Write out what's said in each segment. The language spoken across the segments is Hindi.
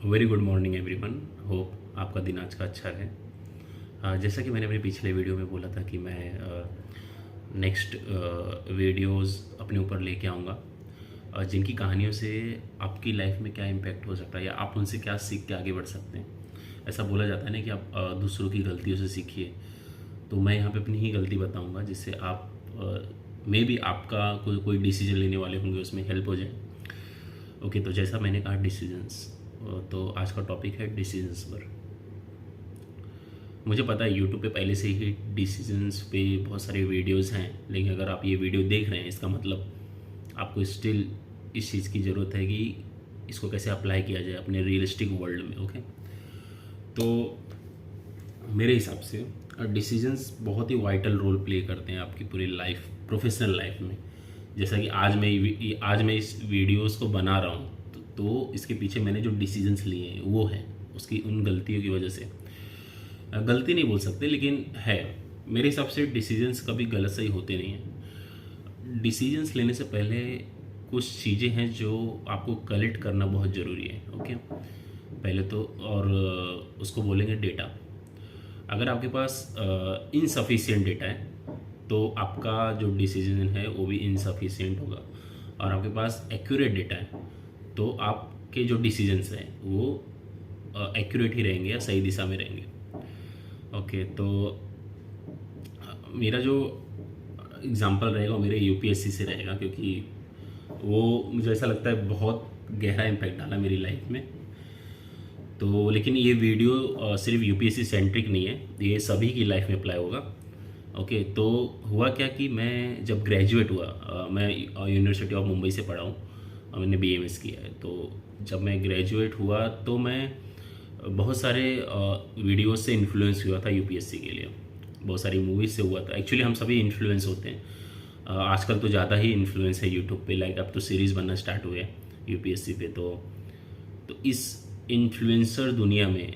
Very good morning everyone. Hope आपका दिन आज का अच्छा है। जैसा कि मैंने अपने पिछले वीडियो में बोला था कि मैं नेक्स्ट वीडियोस अपने ऊपर लेके आऊँगा, जिनकी कहानियों से आपकी लाइफ में क्या इम्पैक्ट हो सकता है या आप उनसे क्या सीख के आगे बढ़ सकते हैं। ऐसा बोला जाता है ना कि आप दूसरों की गलतियों से सीखिए। तो मैं यहाँ पे अपनी ही गलती बताऊँगा जिससे आप मे बी आपका कोई डिसीजन लेने वाले होंगे उसमें हेल्प हो जाए। ओके, तो जैसा मैंने कहा डिसीजंस, तो आज का टॉपिक है डिसीजंस पर। मुझे पता है यूट्यूब पे पहले से ही डिसीजंस पे बहुत सारे वीडियोस हैं, लेकिन अगर आप ये वीडियो देख रहे हैं इसका मतलब आपको स्टिल इस चीज़ की ज़रूरत है कि इसको कैसे अप्लाई किया जाए अपने रियलिस्टिक वर्ल्ड में। ओके, तो मेरे हिसाब से डिसीजंस बहुत ही वाइटल रोल प्ले करते हैं आपकी पूरी लाइफ, प्रोफेशनल लाइफ में। जैसा कि आज मैं इस वीडियोस को बना रहा हूँ तो इसके पीछे मैंने जो डिसीजंस लिए हैं वो है उसकी उन गलतियों की वजह से। गलती नहीं बोल सकते लेकिन है, मेरे हिसाब से डिसीजंस कभी गलत सही होते नहीं हैं। डिसीजंस लेने से पहले कुछ चीज़ें हैं जो आपको कलेक्ट करना बहुत ज़रूरी है। ओके, पहले तो और उसको बोलेंगे डेटा। अगर आपके पास इनसफिशिएंट डेटा है तो आपका जो डिसीजन है वो भी इनसफिशिएंट होगा, और आपके पास एक्यूरेट डेटा है तो आपके जो डिसीजंस हैं वो एक्यूरेट ही रहेंगे या सही दिशा में रहेंगे। ओके, तो मेरा जो एग्ज़ाम्पल रहेगा वो मेरे यूपीएससी से रहेगा, क्योंकि वो मुझे ऐसा लगता है बहुत गहरा इम्पैक्ट डाला मेरी लाइफ में। तो लेकिन ये वीडियो सिर्फ यूपीएससी सेंट्रिक नहीं है, ये सभी की लाइफ में अप्लाई होगा। ओके, तो हुआ क्या कि मैं जब ग्रेजुएट हुआ, मैं यूनिवर्सिटी ऑफ मुंबई से पढ़ा हूँ, मैंने बीएमएस किया है। तो जब मैं ग्रेजुएट हुआ तो मैं बहुत सारे वीडियोस से इन्फ्लुएंस हुआ था यूपीएससी के लिए, बहुत सारी मूवीज़ से हुआ था। एक्चुअली हम सभी इन्फ्लुएंस होते हैं, आजकल तो ज़्यादा ही इन्फ्लुएंस है यूट्यूब पे, लाइक अब तो सीरीज़ बनना स्टार्ट हुए हैं यूपीएससी पे। तो इस इन्फ्लुएंसर दुनिया में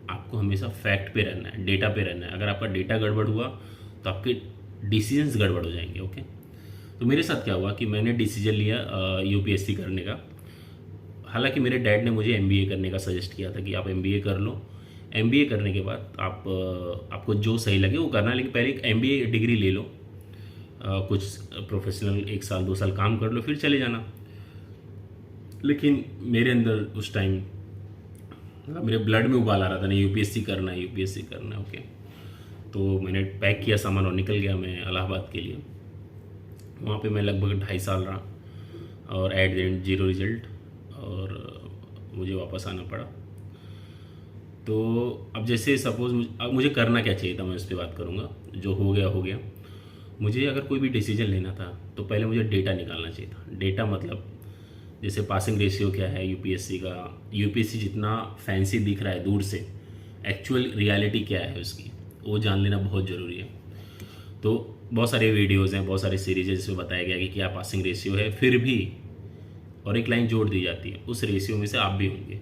आपको हमेशा फैक्ट पे रहना है, डेटा पे रहना है। अगर आपका डेटा गड़बड़ हुआ तो आपके डिसीजंस गड़बड़ हो जाएंगे। ओके, तो मेरे साथ क्या हुआ कि मैंने डिसीजन लिया यूपीएससी करने का। हालांकि मेरे डैड ने मुझे एमबीए करने का सजेस्ट किया था कि आप एमबीए कर लो, एमबीए करने के बाद आपको जो सही लगे वो करना, लेकिन पहले एक एमबीए डिग्री ले लो, कुछ प्रोफेशनल 1 साल 2 साल काम कर लो, फिर चले जाना। लेकिन मेरे अंदर उस टाइम मेरे ब्लड में उबाल आ रहा था, नहीं यूपीएससी करना है, यूपीएससी करना है। ओके, तो मैंने पैक किया सामान और निकल गया मैं इलाहाबाद के लिए। वहाँ पे मैं लगभग 2.5 साल रहा और एट द एंड 0 रिजल्ट, और मुझे वापस आना पड़ा। तो अब जैसे सपोज़ अब मुझे करना क्या चाहिए था, मैं उस पर बात करूँगा। जो हो गया हो गया। मुझे अगर कोई भी डिसीजन लेना था तो पहले मुझे डेटा निकालना चाहिए था। डेटा मतलब जैसे पासिंग रेशियो क्या है यूपीएससी का, यूपीएससी जितना फैंसी दिख रहा है दूर से, एक्चुअल रियलिटी क्या है उसकी, वो जान लेना बहुत ज़रूरी है। तो बहुत सारे वीडियोज़ हैं, बहुत सारी सीरीज़ है जिसमें बताया गया कि क्या पासिंग रेशियो है, फिर भी और एक लाइन जोड़ दी जाती है, उस रेशियो में से आप भी होंगे।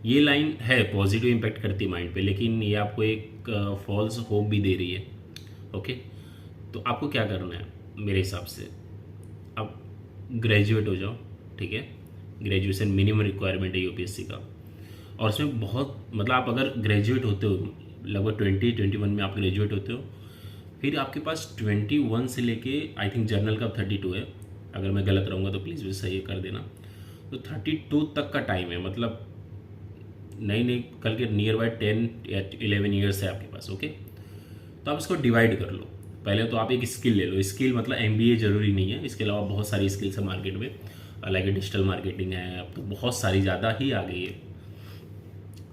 ये लाइन है पॉजिटिव इम्पैक्ट करती है माइंड पे, लेकिन ये आपको एक फॉल्स होप भी दे रही है। ओके, तो आपको क्या करना है मेरे हिसाब से, अब ग्रेजुएट हो जाओ, ठीक है। ग्रेजुएशन मिनिमम रिक्वायरमेंट है यूपीएससी का, और उसमें बहुत मतलब आप अगर ग्रेजुएट होते हो लगभग 2021 में आप ग्रेजुएट होते हो, फिर आपके पास 21 से लेके आई थिंक जर्नल का 32 है, अगर मैं गलत रहूँगा तो प्लीज़ मुझे सही कर देना। तो 32 तक का टाइम है, मतलब नहीं कल के नियर बाय 10 या 11 ईयर्स है आपके पास। ओके, तो आप इसको डिवाइड कर लो। पहले तो आप एक स्किल ले लो, स्किल मतलब एमबीए ज़रूरी नहीं है, इसके अलावा बहुत सारी स्किल्स है मार्केट में, लाइक डिजिटल मार्केटिंग है, अब तो बहुत सारी ज़्यादा ही आ गई है।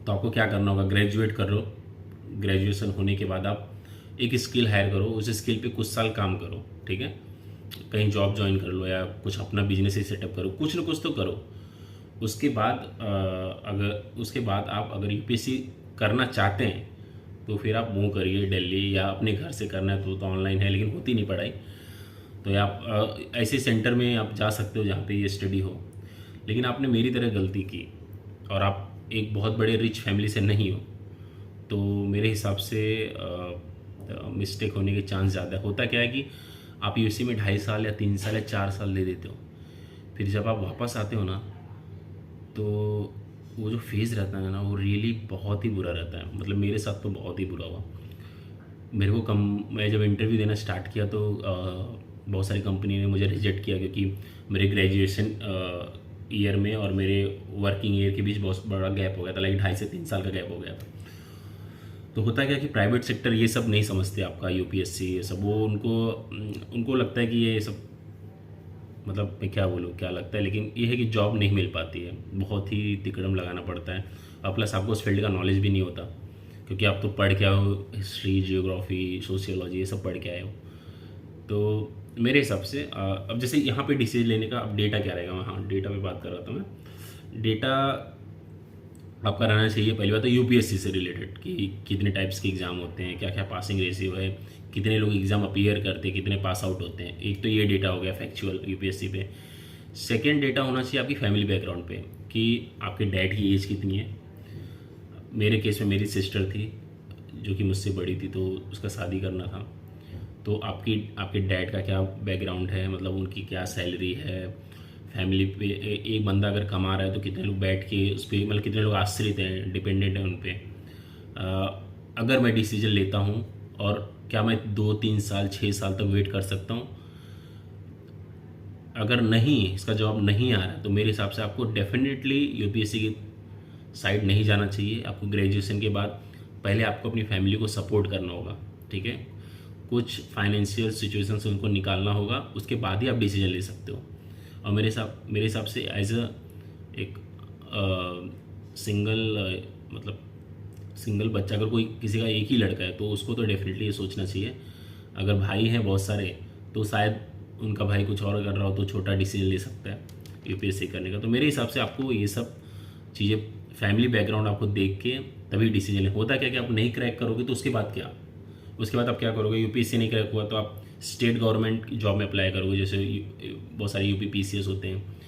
तो आपको क्या करना होगा, ग्रेजुएट कर लो, ग्रेजुएशन होने के बाद आप एक स्किल हायर करो, उस स्किल पे कुछ साल काम करो, ठीक है। कहीं जॉब ज्वाइन कर लो या कुछ अपना बिजनेस ही सेटअप करो, कुछ ना कुछ तो करो। उसके बाद आप अगर यूपीएससी करना चाहते हैं तो फिर आप मूव करिए दिल्ली, या अपने घर से करना है तो ऑनलाइन है लेकिन होती नहीं पढ़ाई, तो आप ऐसे सेंटर में आप जा सकते हो जहाँ पे ये स्टडी हो। लेकिन आपने मेरी तरह गलती की और आप एक बहुत बड़े रिच फैमिली से नहीं हो, तो मेरे हिसाब से मिस्टेक होने के चांस ज़्यादा है। होता क्या है कि आप यूएससी में 2.5 साल या 3 साल या 4 साल दे देते हो, फिर जब आप वापस आते हो ना तो वो जो फेज़ रहता है ना, वो रियली बहुत ही बुरा रहता है। मतलब मेरे साथ तो बहुत ही बुरा हुआ। मेरे को कम मैं जब इंटरव्यू देना स्टार्ट किया तो बहुत सारी कंपनी ने मुझे रिजेक्ट किया, क्योंकि मेरे ग्रेजुएशन ईयर में और मेरे वर्किंग ईयर के बीच बहुत बड़ा गैप हो गया था, लाइक 2.5 से 3 साल का गैप हो गया था। तो होता क्या कि प्राइवेट सेक्टर ये सब नहीं समझते, आपका यूपीएससी ये सब, वो उनको लगता है कि ये सब, मतलब मैं क्या बोलूँ क्या लगता है, लेकिन ये है कि जॉब नहीं मिल पाती है, बहुत ही तिकड़म लगाना पड़ता है। और प्लस आपको उस फील्ड का नॉलेज भी नहीं होता, क्योंकि आप तो पढ़ के आए हो, हिस्ट्री, जियोग्राफी, सोशियोलॉजी ये सब पढ़ के आए हो। तो मेरे हिसाब से अब जैसे यहाँ पे डिसीजन लेने का अब डेटा क्या रहेगा, हाँ डेटा पे बात कर रहा था मैं। डेटा आपका रहना चाहिए पहली बात तो यूपीएससी से रिलेटेड, कि कितने टाइप्स के एग्ज़ाम होते हैं, क्या क्या पासिंग रेशियो है, कितने लोग एग्ज़ाम अपीयर करते हैं, कितने पास आउट होते हैं। एक तो ये डेटा हो गया फैक्चुअल यूपीएससी पे। सेकेंड डेटा होना चाहिए आपकी फैमिली बैकग्राउंड पे, कि आपके डैड की एज कितनी है। मेरे केस में मेरी सिस्टर थी जो कि मुझसे बड़ी थी, तो उसका शादी करना था। तो आपके डैड का क्या बैकग्राउंड है, मतलब उनकी क्या सैलरी है, फैमिली पे एक बंदा अगर कमा रहा है तो कितने लोग बैठ के उस पर, मतलब कितने लोग आश्रित हैं, डिपेंडेंट हैं उन पर। अगर मैं डिसीजन लेता हूँ, और क्या मैं 2-3 साल 6 साल तक वेट कर सकता हूँ। अगर नहीं, इसका जवाब नहीं आ रहा है, तो मेरे हिसाब से आपको डेफिनेटली यूपीएससी की साइड नहीं जाना चाहिए। आपको ग्रेजुएशन के बाद पहले आपको अपनी फैमिली को सपोर्ट करना होगा, ठीक है। कुछ फाइनेंशियल सिचुएशन से उनको निकालना होगा, उसके बाद ही आप डिसीजन ले सकते हो। और मेरे हिसाब से एज एक सिंगल मतलब सिंगल बच्चा, अगर कोई किसी का एक ही लड़का है तो उसको तो डेफिनेटली ये सोचना चाहिए। अगर भाई हैं बहुत सारे तो शायद उनका भाई कुछ और कर रहा हो तो छोटा डिसीजन ले सकता है यूपीएससी करने का। तो मेरे हिसाब से आपको ये सब चीज़ें, फैमिली बैकग्राउंड आपको देख के तभी डिसीजन है। होता क्या कि आप नहीं क्रैक करोगे तो उसके बाद क्या, उसके बाद आप क्या करोगे, यूपीएससी नहीं क्रैक हुआ तो आप स्टेट गवर्नमेंट जॉब में अप्लाई करोगे, जैसे बहुत सारे यूपी पीसीएस होते हैं।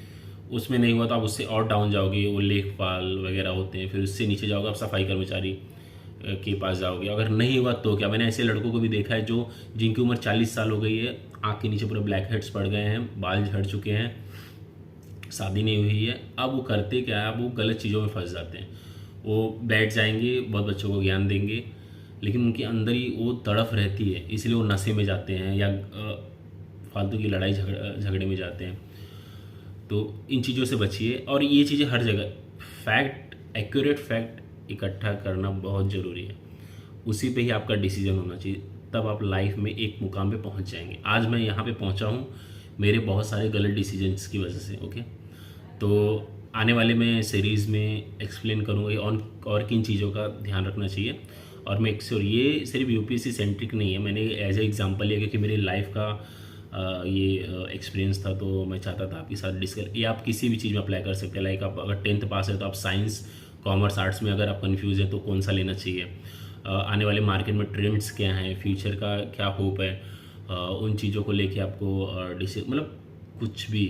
उसमें नहीं हुआ तो आप उससे और डाउन जाओगे, वो लेखपाल वगैरह होते हैं, फिर उससे नीचे जाओगे आप सफाई कर्मचारी के पास जाओगे। अगर नहीं हुआ तो क्या, मैंने ऐसे लड़कों को भी देखा है जो जिनकी उम्र 40 साल हो गई है, आँख के नीचे पूरे ब्लैक हेड्स पड़ गए हैं, बाल झड़ चुके हैं, शादी नहीं हुई है। अब वो करते क्या है, अब वो गलत चीज़ों में फंस जाते हैं। वो बैठ जाएंगे, बहुत बच्चों को ज्ञान देंगे, लेकिन उनके अंदर ही वो तड़फ रहती है, इसलिए वो नशे में जाते हैं या फालतू की लड़ाई झगड़े में जाते हैं। तो इन चीज़ों से बचिए। और ये चीज़ें हर जगह फैक्ट, एक्यूरेट फैक्ट इकट्ठा करना बहुत ज़रूरी है, उसी पे ही आपका डिसीजन होना चाहिए, तब आप लाइफ में एक मुकाम पे पहुंच जाएंगे। आज मैं यहाँ पे पहुंचा हूँ मेरे बहुत सारे गलत डिसीजंस की वजह से, ओके। तो आने वाले मैं सीरीज़ में एक्सप्लेन करूँगा और किन चीज़ों का ध्यान रखना चाहिए। और मैं ये सिर्फ यूपीएससी सेंट्रिक नहीं है, मैंने एज ए एग्जांपल लिया क्योंकि मेरे लाइफ का ये एक्सपीरियंस था, तो मैं चाहता था आपके साथ डिस्कस। ये आप किसी भी चीज़ में अप्लाई कर सकते हैं, लाइक आप अगर 10th पास है तो आप साइंस, कॉमर्स, आर्ट्स में अगर आप कन्फ्यूज़ है तो कौन सा लेना चाहिए, आने वाले मार्केट में ट्रेंड्स क्या हैं, फ्यूचर का क्या होप है, उन चीज़ों को लेके आपको मतलब कुछ भी,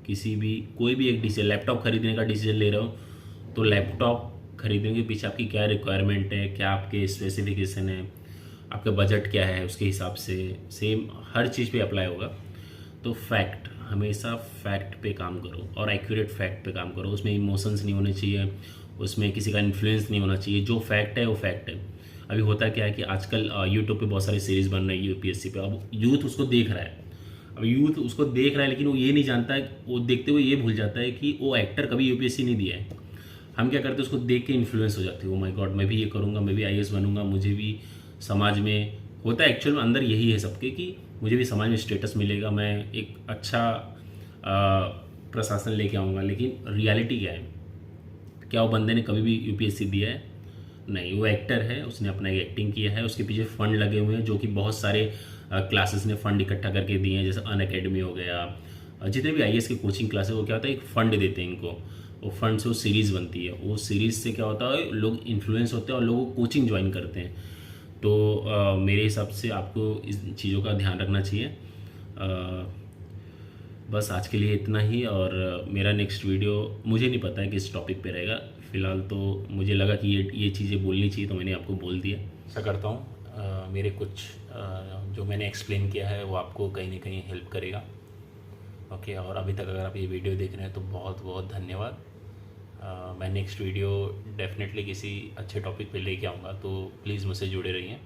किसी भी कोई भी एक डिसीजन, लैपटॉप खरीदने का डिसीजन ले रहे हो तो लैपटॉप खरीदने के पीछे आपकी क्या रिक्वायरमेंट है, क्या आपके स्पेसिफिकेशन है, आपका बजट क्या है, उसके हिसाब से सेम हर चीज़ पे अप्लाई होगा। तो फैक्ट, हमेशा फैक्ट पे काम करो और एक्यूरेट फैक्ट पे काम करो। उसमें इमोशंस नहीं होने चाहिए, उसमें किसी का इन्फ्लुएंस नहीं होना चाहिए। जो फैक्ट है वो फैक्ट है। अभी होता क्या है कि आजकल यूट्यूब पे बहुत सारी सीरीज़ बन रही है यूपीएससी पे, अब यूथ उसको देख रहा है। अब यूथ उसको देख रहा है, लेकिन वो ये नहीं जानता है, वो देखते हुए ये भूल जाता है कि वो एक्टर कभी यूपीएससी नहीं दिया है। हम क्या करते हैं, उसको देख के इन्फ्लुएंस हो जाते हैं, ओ माय गॉड मैं भी ये करूँगा, मैं भी आईएएस बनूंगा, मुझे भी समाज में, होता है एक्चुअल में अंदर यही है सबके कि मुझे भी समाज में स्टेटस मिलेगा, मैं एक अच्छा प्रशासन लेके आऊँगा। लेकिन रियलिटी क्या है, क्या वो बंदे ने कभी भी यूपीएससी दिया है? नहीं, वो एक्टर है, उसने अपना एक एक्टिंग किया है, उसके पीछे फंड लगे हुए हैं जो कि बहुत सारे क्लासेस ने फंड इकट्ठा करके दिए हैं, जैसे अन अकेडमी हो गया, जितने भी आईएएस के कोचिंग क्लासेस, वो क्या होता है एक फ़ंड देते हैं इनको, वो फंड से वो सीरीज़ बनती है, वो सीरीज़ से क्या होता है लोग इन्फ्लुएंस होते हैं और लोग कोचिंग ज्वाइन करते हैं। तो मेरे हिसाब से आपको इन चीज़ों का ध्यान रखना चाहिए। बस आज के लिए इतना ही, और मेरा नेक्स्ट वीडियो मुझे नहीं पता है किस टॉपिक पे रहेगा। फ़िलहाल तो मुझे लगा कि ये चीज़ें बोलनी चाहिए तो मैंने आपको बोल दिया। ऐसा करता हूँ मेरे कुछ जो मैंने एक्सप्लेन किया है वो आपको कहीं ना कहीं हेल्प करेगा, ओके। और अभी तक अगर आप ये वीडियो देख रहे हैं तो बहुत बहुत धन्यवाद। मैं नेक्स्ट वीडियो डेफिनेटली किसी अच्छे टॉपिक पे लेके आऊँगा, तो प्लीज़ मुझसे जुड़े रहिए।